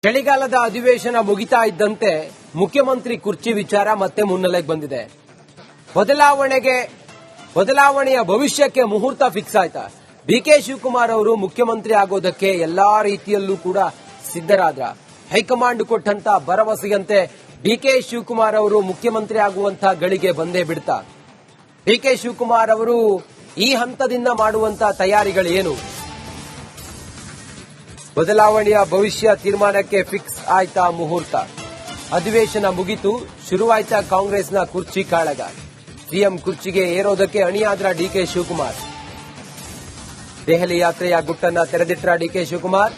ಚಳಿಗಾಲದ ಅಧಿವೇಶನ ಮುಗಿತಾ ಇದ್ದಂತೆ ಮುಖ್ಯಮಂತ್ರಿ ಕುರ್ಚಿ ವಿಚಾರ ಮತ್ತೆ ಮುನ್ನೆಲೆಗೆ ಬಂದಿದೆ. ಬದಲಾವಣೆಯ ಭವಿಷ್ಯಕ್ಕೆ ಮುಹೂರ್ತ ಫಿಕ್ಸ್ ಆಯ್ತಾ? ಡಿಕೆ ಶಿವಕುಮಾರ್ ಅವರು ಮುಖ್ಯಮಂತ್ರಿ ಆಗೋದಕ್ಕೆ ಎಲ್ಲಾ ರೀತಿಯಲ್ಲೂ ಕೂಡ ಸಿದ್ದರಾದ್ರ. ಹೈಕಮಾಂಡ್ ಕೊಟ್ಟಂತ ಭರವಸೆಯಂತೆ ಡಿಕೆ ಶಿವಕುಮಾರ್ ಅವರು ಮುಖ್ಯಮಂತ್ರಿ ಆಗುವಂತ ಗಳಿಗೆ ಬಂದೇ ಬಿಡ್ತಾ. ಡಿಕೆ ಶಿವಕುಮಾರ್ ಅವರು ಈ ಹಂತದಿಂದ ಮಾಡುವಂತ ತಯಾರಿಗಳೇನು? ಬದಲಾವಣೆಯ ಭವಿಷ್ಯ ತೀರ್ಮಾನಕ್ಕೆ ಫಿಕ್ಸ್ ಆಯ್ತಾ ಮುಹೂರ್ತ? ಅಧಿವೇಶನ ಮುಗಿತು, ಶುರುವಾಯ್ತಾ ಕಾಂಗ್ರೆಸ್ನ ಕುರ್ಚಿ ಕಾಳಗ. ಸಿಎಂ ಕುರ್ಚಿಗೆ ಏರೋದಕ್ಕೆ ಅಣಿಯಾದ್ರ ಡಿಕೆ ಶಿವಕುಮಾರ್. ದೆಹಲಿ ಯಾತ್ರೆಯ ಗುಟ್ಟನ್ನ ತೆರೆದಿಟ್ರ ಡಿಕೆ ಶಿವಕುಮಾರ್.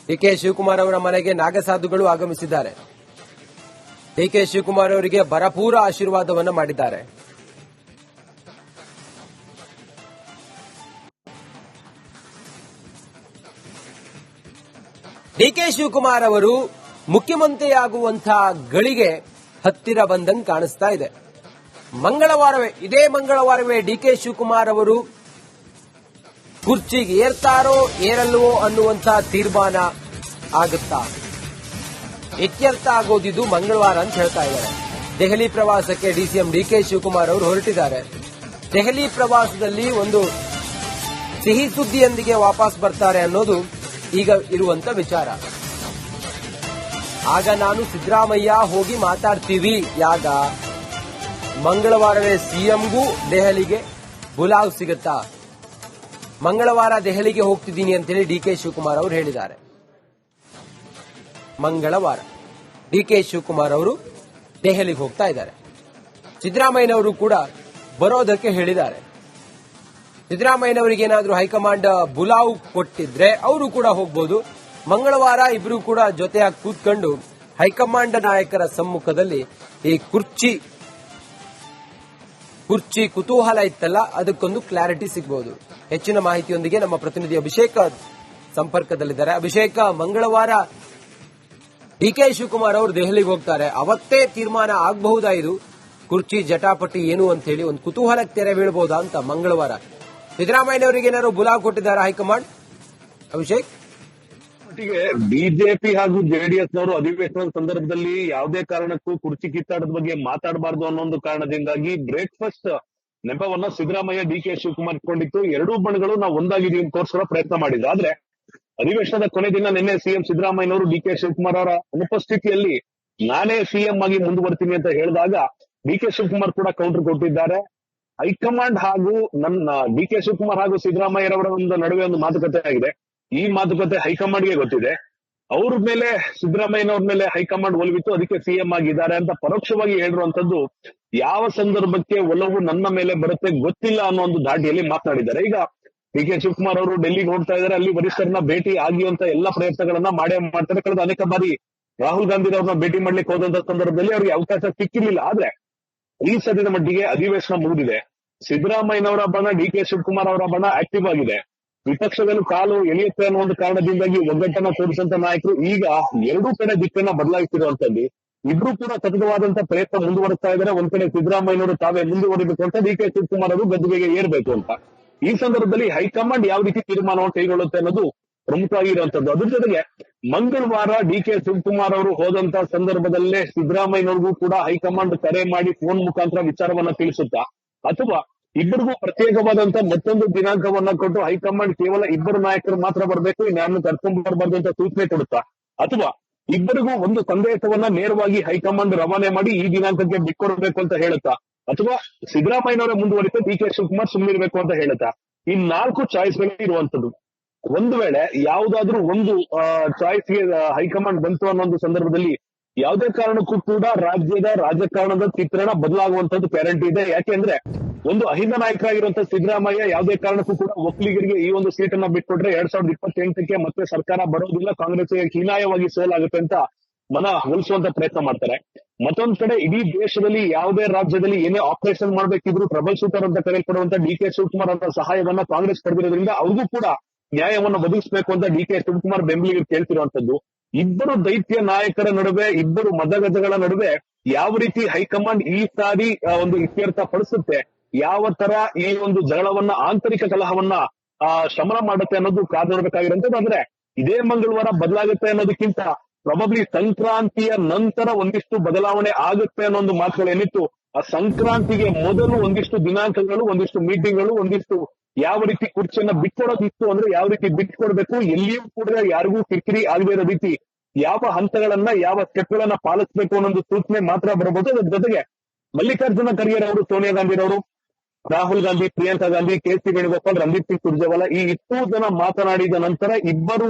ಡಿಕೆ ಶಿವಕುಮಾರ್ ಅವರ ಮನೆಗೆ ನಾಗಸಾಧುಗಳು ಆಗಮಿಸಿದ್ದಾರೆ. ಡಿಕೆ ಶಿವಕುಮಾರ್ ಅವರಿಗೆ ಭರಪೂರ ಆಶೀರ್ವಾದವನ್ನು ಮಾಡಿದ್ದಾರೆ. ಡಿಕೆ ಶಿವಕುಮಾರ್ ಅವರು ಮುಖ್ಯಮಂತ್ರಿಯಾಗುವಂತಹ ಗಳಿಗೆ ಹತ್ತಿರ ಬಂದಂಗೆ ಕಾಣಿಸ್ತಾ ಇದೆ. ಇದೇ ಮಂಗಳವಾರವೇ ಡಿಕೆ ಶಿವಕುಮಾರ್ ಅವರು ಕುರ್ಚಿಗೆ ಏರ್ತಾರೋ ಏರಲ್ವೋ ಅನ್ನುವಂತಹ ತೀರ್ಮಾನ ಆಗುತ್ತಾ? ಇತ್ಯರ್ಥ ಆಗೋದಿದ್ದು ಮಂಗಳವಾರ ಅಂತ ಹೇಳ್ತಾ ಇದ್ದಾರೆ. ದೆಹಲಿ ಪ್ರವಾಸಕ್ಕೆ ಡಿಸಿಎಂ ಡಿಕೆ ಶಿವಕುಮಾರ್ ಅವರು ಹೊರಟಿದ್ದಾರೆ. ದೆಹಲಿ ಪ್ರವಾಸದಲ್ಲಿ ಒಂದು ಸಿಹಿ ಸುದ್ದಿಯೊಂದಿಗೆ ವಾಪಸ್ ಬರ್ತಾರೆ ಅನ್ನೋದು ಈಗ ಇರುವಂತ ವಿಚಾರ. ಆಗ ನಾನು ಸಿದ್ದರಾಮಯ್ಯ ಹೋಗಿ ಮಾತಾಡ್ತೀವಿ. ಯಾಗ ಮಂಗಳವಾರವೇ ಸಿಎಂಗೂ ದೆಹಲಿಗೆ ಬುಲಾವ್ ಸಿಗುತ್ತಾ? ಮಂಗಳವಾರ ದೆಹಲಿಗೆ ಹೋಗ್ತಿದ್ದೀನಿ ಅಂತೇಳಿ ಡಿಕೆ ಶಿವಕುಮಾರ್ ಅವರು ಹೇಳಿದ್ದಾರೆ. ಮಂಗಳವಾರ ಡಿಕೆ ಶಿವಕುಮಾರ್ ಅವರು ದೆಹಲಿಗೆ ಹೋಗ್ತಾ ಇದ್ದಾರೆ. ಸಿದ್ದರಾಮಯ್ಯನವರು ಕೂಡ ಬರೋದಕ್ಕೆ ಹೇಳಿದ್ದಾರೆ. ಸಿದ್ದರಾಮಯ್ಯನವರಿಗೆ ಏನಾದರೂ ಹೈಕಮಾಂಡ್ ಬುಲಾವ್ ಕೊಟ್ಟಿದ್ರೆ ಅವರು ಕೂಡ ಹೋಗಬಹುದು. ಮಂಗಳವಾರ ಇಬ್ಬರು ಕೂಡ ಜೊತೆಯಾಗಿ ಕೂತ್ಕೊಂಡು ಹೈಕಮಾಂಡ್ ನಾಯಕರ ಸಮ್ಮುಖದಲ್ಲಿ ಈ ಕುರ್ಚಿ ಕುತೂಹಲ ಇತ್ತಲ್ಲ, ಅದಕ್ಕೊಂದು ಕ್ಲಾರಿಟಿ ಸಿಗಬಹುದು. ಹೆಚ್ಚಿನ ಮಾಹಿತಿಯೊಂದಿಗೆ ನಮ್ಮ ಪ್ರತಿನಿಧಿ ಅಭಿಷೇಕ್ ಸಂಪರ್ಕದಲ್ಲಿದ್ದಾರೆ. ಅಭಿಷೇಕ್, ಮಂಗಳವಾರ ಡಿಕೆ ಶಿವಕುಮಾರ್ ಅವರು ದೆಹಲಿಗೆ ಹೋಗ್ತಾರೆ. ಅವತ್ತೇ ತೀರ್ಮಾನ ಆಗಬಹುದಾ ಇದು ಕುರ್ಚಿ ಜಟಾಪಟಿ ಏನು ಅಂತ ಹೇಳಿ? ಒಂದು ಕುತೂಹಲಕ್ಕೆ ತೆರೆ ಬೀಳಬಹುದಾ ಅಂತ ಮಂಗಳವಾರ ಸಿದ್ದರಾಮಯ್ಯನವರಿಗೆ ಏನಾದ್ರು ಬುಲಾವ್ ಕೊಟ್ಟಿದ್ದಾರೆ ಹೈಕಮಾಂಡ್? ಅಭಿಷೇಕ್, ಬಿಜೆಪಿ ಹಾಗೂ ಜೆಡಿಎಸ್ನವರು ಅಧಿವೇಶನದ ಸಂದರ್ಭದಲ್ಲಿ ಯಾವುದೇ ಕಾರಣಕ್ಕೂ ಕುರ್ಚಿ ಕಿತ್ತಾಟದ ಬಗ್ಗೆ ಮಾತಾಡಬಾರದು ಅನ್ನೋ ಒಂದು ಕಾರಣದಿಂದಾಗಿ ಬ್ರೇಕ್ಫಾಸ್ಟ್ ನೆಪವನ್ನ ಸಿದ್ದರಾಮಯ್ಯ ಡಿಕೆ ಶಿವಕುಮಾರ್ ಇಟ್ಕೊಂಡಿತ್ತು. ಎರಡೂ ಬಣಗಳು ನಾವು ಒಂದಾಗಿದ್ದೀವಿ ಅಂತ ತೋರಿಸೋ ಪ್ರಯತ್ನ ಮಾಡಿದ್ರು. ಆದ್ರೆ ಅಧಿವೇಶನದ ಕೊನೆ ದಿನ ನಿನ್ನೆ ಸಿಎಂ ಸಿದ್ದರಾಮಯ್ಯನವರು ಡಿಕೆ ಶಿವಕುಮಾರ್ ಅವರ ಅನುಪಸ್ಥಿತಿಯಲ್ಲಿ ನಾನೇ ಸಿಎಂ ಆಗಿ ಮುಂದುವರ್ತೀನಿ ಅಂತ ಹೇಳಿದಾಗ ಡಿಕೆ ಶಿವಕುಮಾರ್ ಕೂಡ ಕೌಂಟರ್ ಕೊಟ್ಟಿದ್ದಾರೆ. ಹೈಕಮಾಂಡ್ ಹಾಗೂ ನನ್ನ ಡಿಕೆ ಶಿವಕುಮಾರ್ ಹಾಗೂ ಸಿದ್ದರಾಮಯ್ಯರವರ ಒಂದು ನಡುವೆ ಒಂದು ಮಾತುಕತೆ ಆಗಿದೆ. ಈ ಮಾತುಕತೆ ಹೈಕಮಾಂಡ್ಗೆ ಗೊತ್ತಿದೆ. ಅವ್ರ ಮೇಲೆ ಸಿದ್ದರಾಮಯ್ಯನವ್ರ ಮೇಲೆ ಹೈಕಮಾಂಡ್ ಒಲವಿತ್ತು, ಅದಕ್ಕೆ ಸಿಎಂ ಆಗಿದ್ದಾರೆ ಅಂತ ಪರೋಕ್ಷವಾಗಿ ಹೇಳಿರುವಂತದ್ದು. ಯಾವ ಸಂದರ್ಭಕ್ಕೆ ಒಲವು ನನ್ನ ಮೇಲೆ ಬರುತ್ತೆ ಗೊತ್ತಿಲ್ಲ ಅನ್ನೋ ಒಂದು ಧಾಟಿಯಲ್ಲಿ ಮಾತನಾಡಿದ್ದಾರೆ. ಈಗ ಡಿಕೆ ಶಿವಕುಮಾರ್ ಅವರು ಡೆಲ್ಲಿಗೆ ಹೋಗ್ತಾ ಇದ್ದಾರೆ. ಅಲ್ಲಿ ವರಿಷ್ಠರನ್ನ ಭೇಟಿ ಆಗಿರುವಂತ ಎಲ್ಲಾ ಪ್ರಯತ್ನಗಳನ್ನ ಮಾಡೇ ಮಾಡ್ತಾರೆ. ಕಳೆದ ಅನೇಕ ಬಾರಿ ರಾಹುಲ್ ಗಾಂಧಿ ಅವ್ರನ್ನ ಭೇಟಿ ಮಾಡ್ಲಿಕ್ಕೆ ಹೋದಂತ ಸಂದರ್ಭದಲ್ಲಿ ಅವ್ರಿಗೆ ಅವಕಾಶ ಸಿಕ್ಕಿರ್ಲಿಲ್ಲ. ಆದ್ರೆ ಈ ಸದ್ಯದ ಮಟ್ಟಿಗೆ ಅಧಿವೇಶನ ಮುಗಿದಿದೆ. ಸಿದ್ದರಾಮಯ್ಯನವರ ಬಣ, ಡಿಕೆ ಶಿವಕುಮಾರ್ ಅವರ ಬಣ ಆಕ್ಟಿವ್ ಆಗಿದೆ. ವಿಪಕ್ಷಗಳು ಕಾಲು ಎಳೆಯುತ್ತೆ ಅನ್ನೋ ಒಂದು ಕಾರಣದಿಂದಾಗಿ ಒಗ್ಗಟ್ಟನ್ನ ತೋರಿಸಂತ ನಾಯಕರು ಈಗ ಎರಡೂ ಕಡೆ ದಿಕ್ಕನ್ನ ಬದಲಾಯಿಸಿರುವಂತದ್ದು. ಇಬ್ರು ಕೂಡ ಸತತವಾದಂತ ಪ್ರಯತ್ನ ಮುಂದುವರಿಸ್ತಾ ಇದ್ದಾರೆ. ಒಂದ್ ಕಡೆ ಸಿದ್ದರಾಮಯ್ಯನವರು ತಾವೇ ಮುಂದುವರಿಬೇಕು ಅಂತ, ಡಿಕೆ ಶಿವಕುಮಾರ್ ಅವರು ಗದ್ದುಗೆಗೆ ಏರ್ಬೇಕು ಅಂತ. ಈ ಸಂದರ್ಭದಲ್ಲಿ ಹೈಕಮಾಂಡ್ ಯಾವ ರೀತಿ ತೀರ್ಮಾನವನ್ನು ಕೈಗೊಳ್ಳುತ್ತೆ ಅನ್ನೋದು ಪ್ರಮುಖವಾಗಿ ಇರುವಂತದ್ದು. ಅದ್ರ ಜೊತೆಗೆ ಮಂಗಳವಾರ ಡಿಕೆ ಶಿವಕುಮಾರ್ ಅವರು ಹೋದಂತ ಸಂದರ್ಭದಲ್ಲೇ ಸಿದ್ದರಾಮಯ್ಯನವ್ರಿಗೂ ಕೂಡ ಹೈಕಮಾಂಡ್ ಕರೆ ಮಾಡಿ ಫೋನ್ ಮುಖಾಂತರ ವಿಚಾರವನ್ನ ತಿಳಿಸುತ್ತಾ, ಅಥವಾ ಇಬ್ಬರಿಗೂ ಪ್ರತ್ಯೇಕವಾದಂತ ಮತ್ತೊಂದು ದಿನಾಂಕವನ್ನ ಕೊಟ್ಟು ಹೈಕಮಾಂಡ್ ಕೇವಲ ಇಬ್ಬರು ನಾಯಕರು ಮಾತ್ರ ಬರಬೇಕು, ಇನ್ಯಾರನ್ನು ಕರ್ಕೊಂಡು ಬರಬಾರ್ದು ಅಂತ ಸೂಚನೆ ಕೊಡುತ್ತಾ, ಅಥವಾ ಇಬ್ಬರಿಗೂ ಒಂದು ಸಂದೇಶವನ್ನ ನೇರವಾಗಿ ಹೈಕಮಾಂಡ್ ರವಾನೆ ಮಾಡಿ ಈ ದಿನಾಂಕಕ್ಕೆ ಬಿಟ್ಕೊಡ್ಬೇಕು ಅಂತ ಹೇಳುತ್ತಾ, ಅಥವಾ ಸಿದ್ದರಾಮಯ್ಯನವರೇ ಮುಂದುವರಿತು ಡಿಕೆ ಶಿವಕುಮಾರ್ ಸುಮ್ಮನಿರ್ಬೇಕು ಅಂತ ಹೇಳುತ್ತಾ, ಈ 4 ಚಾಯ್ಸ್ಗಳು ಇರುವಂತದ್ದು. ಒಂದು ವೇಳೆ ಯಾವುದಾದ್ರೂ ಒಂದು ಚಾಯ್ಸ್ಗೆ ಹೈಕಮಾಂಡ್ ಬಂತು ಅನ್ನೋ ಒಂದು ಸಂದರ್ಭದಲ್ಲಿ ಯಾವುದೇ ಕಾರಣಕ್ಕೂ ಕೂಡ ರಾಜ್ಯದ ರಾಜಕಾರಣದ ಚಿತ್ರಣ ಬದಲಾಗುವಂತದ್ದು ಗ್ಯಾರಂಟಿ ಇದೆ. ಯಾಕೆಂದ್ರೆ ಒಂದು ಅಹಿಂದ ನಾಯಕರಾಗಿರುವಂತಹ ಸಿದ್ದರಾಮಯ್ಯ ಯಾವುದೇ ಕಾರಣಕ್ಕೂ ಕೂಡ ಒಕ್ಕಲಿಗರಿಗೆ ಈ ಒಂದು ಸೀಟನ್ನ ಬಿಟ್ಕೊಟ್ರೆ 2028ಕ್ಕೆ ಮತ್ತೆ ಸರ್ಕಾರ ಬರೋದಿಲ್ಲ, ಕಾಂಗ್ರೆಸ್ಗೆ ಹೀನಾಯವಾಗಿ ಸೋಲಾಗುತ್ತೆ ಅಂತ ಮನ ಹೋಲಿಸುವಂತ ಪ್ರಯತ್ನ ಮಾಡ್ತಾರೆ. ಮತ್ತೊಂದ್ ಕಡೆ ಇಡೀ ದೇಶದಲ್ಲಿ ಯಾವುದೇ ರಾಜ್ಯದಲ್ಲಿ ಏನೇ ಆಪರೇಷನ್ ಮಾಡ್ಬೇಕಿದ್ರು ಟ್ರಬಲ್ ಶೂಟರ್ ಅಂತ ಕರೆಯಲ್ಪಡುವಂತ ಡಿಕೆ ಶಿವಕುಮಾರ್ ಅವರ ಸಹಾಯವನ್ನ ಕಾಂಗ್ರೆಸ್ ಪಡೆದಿರೋದ್ರಿಂದ ಅವ್ರಿಗೂ ಕೂಡ ನ್ಯಾಯವನ್ನು ಒದಗಿಸಬೇಕು ಅಂತ ಡಿಕೆ ಶಿವಕುಮಾರ್ ಬೆಂಬಲಿಗರು ಕೇಳ್ತಿರುವಂತದ್ದು. ಇಬ್ಬರು ದೈತ್ಯ ನಾಯಕರ ನಡುವೆ, ಇಬ್ಬರು ಮದಗಜಗಳ ನಡುವೆ ಯಾವ ರೀತಿ ಹೈಕಮಾಂಡ್ ಈ ಸಾರಿ ಒಂದು ಇತ್ಯರ್ಥ ಪಡಿಸುತ್ತೆ, ಯಾವ ತರ ಈ ಒಂದು ಜಗಳವನ್ನ, ಆಂತರಿಕ ಕಲಹವನ್ನ ಶಮನ ಮಾಡುತ್ತೆ ಅನ್ನೋದು ಕಾದು ನೋಡ್ಬೇಕಾಗಿರೋಂಥದ್ದು. ಅಂದ್ರೆ ಇದೇ ಮಂಗಳವಾರ ಬದಲಾಗುತ್ತೆ ಅನ್ನೋದಕ್ಕಿಂತ ಪ್ರಾಬಬ್ಲಿ ಸಂಕ್ರಾಂತಿಯ ನಂತರ ಒಂದಿಷ್ಟು ಬದಲಾವಣೆ ಆಗುತ್ತೆ ಅನ್ನೋ ಒಂದು ಮಾತುಗಳೇನಿತ್ತು, ಆ ಸಂಕ್ರಾಂತಿಗೆ ಮೊದಲು ಒಂದಿಷ್ಟು ದಿನಾಂಕಗಳು, ಒಂದಿಷ್ಟು ಮೀಟಿಂಗ್ಗಳು, ಒಂದಿಷ್ಟು ಯಾವ ರೀತಿ ಕುರ್ಚಿಯನ್ನ ಬಿಟ್ಕೊಡೋದಿತ್ತು ಅಂದ್ರೆ ಯಾವ ರೀತಿ ಬಿಟ್ಕೊಡ್ಬೇಕು, ಎಲ್ಲಿಯೂ ಕೂಡ ಯಾರಿಗೂ ಕಿರಿಕಿರಿ ಆಗದೇ ಇರೋ ರೀತಿ ಯಾವ ಹಂತಗಳನ್ನ, ಯಾವ ಸ್ಟೆಪ್ಗಳನ್ನ ಪಾಲಿಸಬೇಕು ಅನ್ನೋದು ಸೂಚನೆ ಮಾತ್ರ ಬರಬಹುದು. ಅದ್ರ ಜೊತೆಗೆ ಮಲ್ಲಿಕಾರ್ಜುನ ಖರ್ಗೆ ಅವರು, ಸೋನಿಯಾ ಗಾಂಧಿರವರು, ರಾಹುಲ್ ಗಾಂಧಿ, ಪ್ರಿಯಾಂಕಾ ಗಾಂಧಿ, ಕೆ.ಸಿ. ವೇಣುಗೋಪಾಲ್, ರಣದೀಪ್ ಸಿಂಗ್ ಸುರ್ಜೇವಾಲಾ ಈ 2 ಜನ ಮಾತನಾಡಿದ ನಂತರ ಇಬ್ಬರು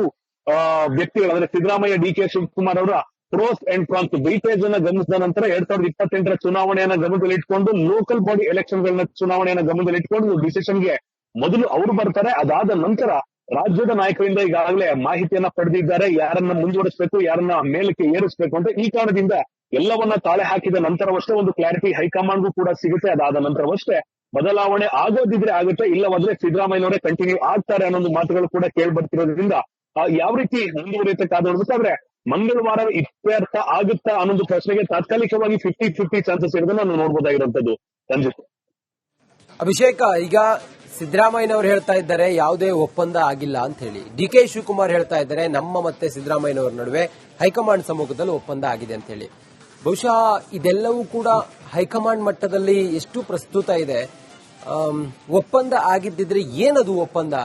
ವ್ಯಕ್ತಿಗಳು ಅಂದ್ರೆ ಸಿದ್ದರಾಮಯ್ಯ, ಡಿ.ಕೆ. ಶಿವಕುಮಾರ್ ಅವರ ಪ್ರೋಸ್ ಅಂಡ್ ಕಾನ್ಸ್ ವೈಟೇಜ್ ಅನ್ನ ಗಮನಿಸಿದ ನಂತರ 2028ರ ಚುನಾವಣೆಯನ್ನ ಗಮನದಲ್ಲಿಟ್ಕೊಂಡು, ಲೋಕಲ್ ಬಾಡಿ ಎಲೆಕ್ಷನ್ ಗಳನ್ನ ಚುನಾವಣೆಯನ್ನ ಗಮನದಲ್ಲಿಟ್ಕೊಂಡು ಡಿಸಿಷನ್ಗೆ ಮೊದಲು ಅವರು ಬರ್ತಾರೆ. ಅದಾದ ನಂತರ ರಾಜ್ಯದ ನಾಯಕರಿಂದ ಈಗಾಗಲೇ ಮಾಹಿತಿಯನ್ನ ಪಡೆದಿದ್ದಾರೆ, ಯಾರನ್ನ ಮುಂದುವರಿಸಬೇಕು, ಯಾರನ್ನ ಮೇಲಕ್ಕೆ ಏರಿಸಬೇಕು ಅಂತ. ಈ ಕಾರಣದಿಂದ ಎಲ್ಲವನ್ನ ತಾಳೆ ಹಾಕಿದ ನಂತರವಷ್ಟೇ ಒಂದು ಕ್ಲಾರಿಟಿ ಹೈಕಮಾಂಡ್ಗೂ ಕೂಡ ಸಿಗುತ್ತೆ. ಅದಾದ ನಂತರವಷ್ಟೇ ಬದಲಾವಣೆ ಆಗೋದಿದ್ರೆ ಆಗುತ್ತೆ, ಇಲ್ಲವಾದ್ರೆ ಸಿದ್ದರಾಮಯ್ಯನವರೇ ಕಂಟಿನ್ಯೂ ಆಗ್ತಾರೆ ಅನ್ನೊಂದು ಮಾತುಗಳು ಕೂಡ ಕೇಳಿ ಬರ್ತಿರೋದ್ರಿಂದ ಯಾವ ರೀತಿ ಮುಂದುವರಿಯುತ್ತೆ ಕಾದು ನೋಡ್ಬೇಕಾದ್ರೆ ಮಂಗಳವಾರ ಇತ್ಯರ್ಥ ಆಗುತ್ತಾ ಅನ್ನೊಂದು ಪ್ರಶ್ನೆಗೆ ತಾತ್ಕಾಲಿಕವಾಗಿ 50-50 ಚಾನ್ಸಸ್ ಇರೋದನ್ನ ನಾವು ನೋಡ್ಬೋದಾಗಿರುವಂತದ್ದು. ರಂಜಿತ್, ಅಭಿಷೇಕ, ಈಗ ಸಿದ್ದರಾಮಯ್ಯನವರು ಹೇಳ್ತಾ ಇದ್ದಾರೆ ಯಾವುದೇ ಒಪ್ಪಂದ ಆಗಿಲ್ಲ ಅಂತ ಹೇಳಿ, ಡಿ.ಕೆ. ಶಿವಕುಮಾರ್ ಹೇಳ್ತಾ ಇದ್ದಾರೆ ನಮ್ಮ ಮತ್ತೆ ಸಿದ್ದರಾಮಯ್ಯನವರ ನಡುವೆ ಹೈಕಮಾಂಡ್ ಸಮ್ಮುಖದಲ್ಲಿ ಒಪ್ಪಂದ ಆಗಿದೆ ಅಂತ ಹೇಳಿ. ಬಹುಶಃ ಇದೆಲ್ಲವೂ ಕೂಡ ಹೈಕಮಾಂಡ್ ಮಟ್ಟದಲ್ಲಿ ಎಷ್ಟು ಪ್ರಸ್ತುತ ಇದೆ. ಒಪ್ಪಂದ ಆಗಿದ್ದಿದ್ರೆ ಏನದು ಒಪ್ಪಂದ?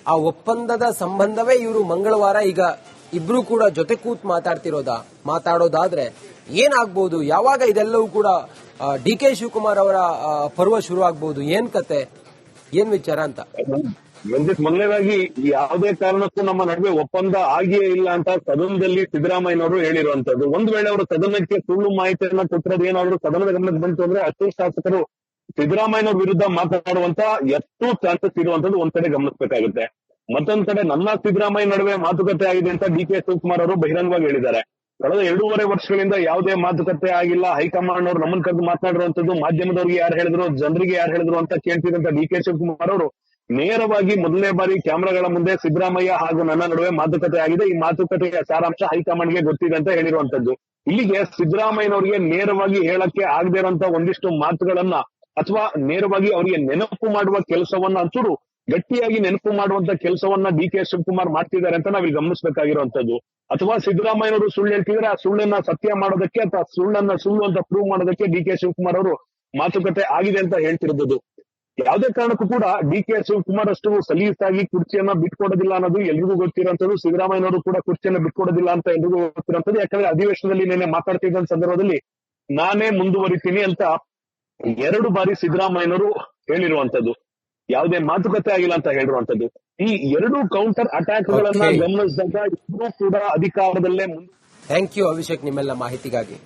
ಆ ಒಪ್ಪಂದದ ಸಂಬಂಧವೇ ಇವರು ಮಂಗಳವಾರ ಈಗ ಇಬ್ರು ಕೂಡ ಜೊತೆ ಕೂತ್ ಮಾತಾಡೋದಾದ್ರೆ ಏನಾಗ್ಬಹುದು? ಯಾವಾಗ ಇದೆಲ್ಲವೂ ಕೂಡ ಡಿ.ಕೆ. ಶಿವಕುಮಾರ್ ಅವರ ಪರ್ವ ಶುರು ಆಗ್ಬಹುದು? ಏನ್ ಕತೆ, ಏನ್ ವಿಚಾರ ಅಂತ? ರಂಜಿತ್, ಮೊದಲನೇದಾಗಿ ಯಾವುದೇ ಕಾರಣಕ್ಕೂ ನಮ್ಮ ನಡುವೆ ಒಪ್ಪಂದ ಆಗಿಯೇ ಇಲ್ಲ ಅಂತ ಸದನದಲ್ಲಿ ಸಿದ್ದರಾಮಯ್ಯನವರು ಹೇಳಿರುವಂತದ್ದು. ಒಂದು ವೇಳೆ ಅವರು ಸದನಕ್ಕೆ ಸುಳ್ಳು ಮಾಹಿತಿಯನ್ನ ಕೊಟ್ಟಿರೋದು ಏನಾದ್ರು ಸದನದ ಗಮನಕ್ಕೆ ಬಂತು ಅಂದ್ರೆ ಅಷ್ಟೇ ಶಾಸಕರು ಸಿದ್ದರಾಮಯ್ಯನವ್ರ ವಿರುದ್ಧ ಮಾತನಾಡುವಂತ ಎಷ್ಟು ಚಾನ್ಸಸ್ ಇರುವಂತದ್ದು ಒಂದ್ ಕಡೆ ಗಮನಿಸಬೇಕಾಗುತ್ತೆ. ಮತ್ತೊಂದ್ ಕಡೆ ನನ್ನ ಸಿದ್ದರಾಮಯ್ಯ ನಡುವೆ ಮಾತುಕತೆ ಆಗಿದೆ ಅಂತ ಡಿ.ಕೆ. ಶಿವಕುಮಾರ್ ಅವರು ಬಹಿರಂಗವಾಗಿ ಹೇಳಿದ್ದಾರೆ. ಕಳೆದ 2.5 ವರ್ಷಗಳಿಂದ ಯಾವುದೇ ಮಾತುಕತೆ ಆಗಿಲ್ಲ, ಹೈಕಮಾಂಡ್ ಅವರು ನಮ್ಮನ್ನ ಕರೆದು ಮಾತನಾಡಿರುವಂತದ್ದು, ಮಾಧ್ಯಮದವ್ರಿಗೆ ಯಾರು ಹೇಳಿದ್ರು, ಜನರಿಗೆ ಯಾರು ಹೇಳಿದ್ರು ಅಂತ ಕೇಳ್ತಿದ್ದಂತ ಡಿ.ಕೆ. ಶಿವಕುಮಾರ್ ಅವರು ನೇರವಾಗಿ ಮೊದಲನೇ ಬಾರಿ ಕ್ಯಾಮೆರಾಗಳ ಮುಂದೆ ಸಿದ್ದರಾಮಯ್ಯ ಹಾಗೂ ನನ್ನ ನಡುವೆ ಮಾತುಕತೆ ಆಗಿದೆ, ಈ ಮಾತುಕತೆಯ ಸಾರಾಂಶ ಹೈಕಮಾಂಡ್ಗೆ ಗೊತ್ತಿದೆ ಅಂತ ಹೇಳಿರುವಂತದ್ದು. ಇಲ್ಲಿಗೆ ಸಿದ್ದರಾಮಯ್ಯನವರಿಗೆ ನೇರವಾಗಿ ಹೇಳಕ್ಕೆ ಆಗದೆ ಇರುವಂತ ಒಂದಿಷ್ಟು ಮಾತುಗಳನ್ನ ಅಥವಾ ನೇರವಾಗಿ ಅವರಿಗೆ ನೆನಪು ಮಾಡುವ ಕೆಲಸವನ್ನ ಅಂತೂ ಗಟ್ಟಿಯಾಗಿ ನೆನಪು ಮಾಡುವಂತ ಕೆಲಸವನ್ನ ಡಿ.ಕೆ. ಶಿವಕುಮಾರ್ ಮಾಡ್ತಿದ್ದಾರೆ ಅಂತ ನಾವಿಲ್ಲಿ ಗಮನಿಸಬೇಕಾಗಿರುವಂತದ್ದು. ಅಥವಾ ಸಿದ್ದರಾಮಯ್ಯನವರು ಸುಳ್ಳು ಹೇಳ್ತಿದ್ರೆ ಆ ಸುಳ್ಳನ್ನ ಸತ್ಯ ಮಾಡೋದಕ್ಕೆ ಅಥವಾ ಸುಳ್ಳನ್ನ ಸುಳ್ಳು ಅಂತ ಪ್ರೂವ್ ಮಾಡೋದಕ್ಕೆ ಡಿ.ಕೆ. ಶಿವಕುಮಾರ್ ಅವರು ಮಾತುಕತೆ ಆಗಿದೆ ಅಂತ ಹೇಳ್ತಿರೋದು. ಯಾವುದೇ ಕಾರಣಕ್ಕೂ ಕೂಡ ಡಿ.ಕೆ. ಶಿವಕುಮಾರ್ ಅಷ್ಟು ಸಲೀಸಾಗಿ ಕುರ್ಚಿಯನ್ನ ಬಿಟ್ಕೊಡೋದಿಲ್ಲ ಅನ್ನೋದು ಎಲ್ರಿಗೂ ಗೊತ್ತಿರೋಂಥದ್ದು. ಸಿದ್ದರಾಮಯ್ಯನವರು ಕೂಡ ಕುರ್ಚಿಯನ್ನ ಬಿಟ್ಕೊಡೋದಿಲ್ಲ ಅಂತ ಎಲ್ರಿಗೂ ಗೊತ್ತಿರೋಂಥದ್ದು. ಯಾಕಂದ್ರೆ ಅಧಿವೇಶನದಲ್ಲಿ ನೆನ್ನೆ ಮಾತಾಡ್ತಿದ್ದ ಸಂದರ್ಭದಲ್ಲಿ ನಾನೇ ಮುಂದುವರಿತೀನಿ ಅಂತ 2 ಬಾರಿ ಸಿದ್ದರಾಮಯ್ಯನವರು ಹೇಳಿರುವಂತದ್ದು, ಯಾವುದೇ ಮಾತುಕತೆ ಆಗಿಲ್ಲ ಅಂತ ಹೇಳಿರುವಂತದ್ದು. ಈ 2 ಕೌಂಟರ್ ಅಟ್ಯಾಕ್ ಗಳನ್ನ ಗಮನಿಸಿದಾಗ ಇಬ್ಬರೂ ಕೂಡ ಅಧಿಕಾರದಲ್ಲೇ ಥ್ಯಾಂಕ್ ಯು ಅಭಿಷೇಕ್ ನಿಮ್ಮೆಲ್ಲ ಮಾಹಿತಿಗಾಗಿ.